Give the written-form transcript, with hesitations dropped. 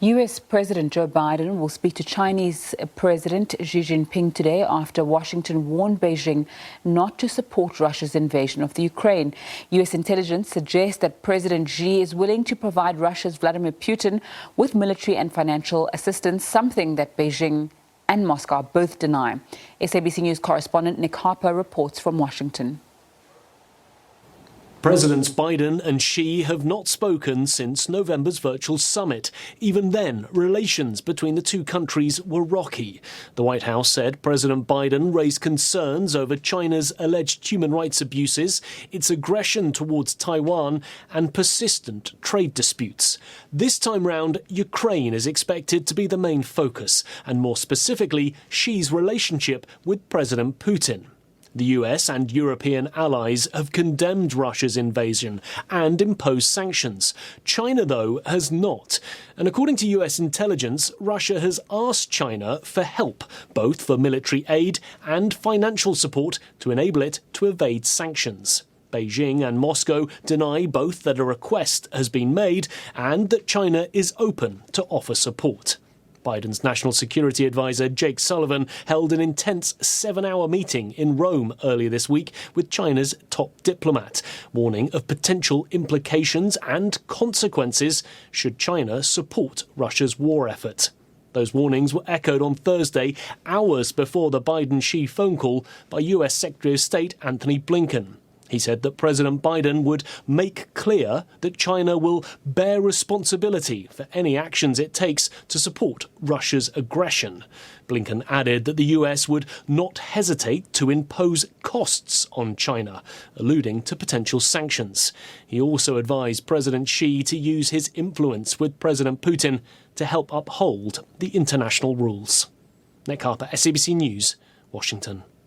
US President Joe Biden will speak to Chinese President Xi Jinping today after Washington warned Beijing not to support Russia's invasion of the Ukraine. US intelligence suggests that President Xi is willing to provide Russia's Vladimir Putin with military and financial assistance, something that Beijing and Moscow both deny. SABC News correspondent Nick Harper reports from Washington. Presidents Biden and Xi have not spoken since November's virtual summit. Even then, relations between the two countries were rocky. The White House said President Biden raised concerns over China's alleged human rights abuses, its aggression towards Taiwan, and persistent trade disputes. This time round, Ukraine is expected to be the main focus, and more specifically, Xi's relationship with President Putin. The US and European allies have condemned Russia's invasion and imposed sanctions. China, though, has not. And according to US intelligence, Russia has asked China for help, both for military aid and financial support to enable it to evade sanctions. Beijing and Moscow deny both that a request has been made and that China is open to offer support. Biden's national security advisor Jake Sullivan held an intense 7-hour meeting in Rome earlier this week with China's top diplomat, warning of potential implications and consequences should China support Russia's war effort. Those warnings were echoed on Thursday, hours before the Biden-Xi phone call by US Secretary of State Antony Blinken. He said that President Biden would make clear that China will bear responsibility for any actions it takes to support Russia's aggression. Blinken added that the US would not hesitate to impose costs on China, alluding to potential sanctions. He also advised President Xi to use his influence with President Putin to help uphold the international rules. Nick Harper, SABC News, Washington.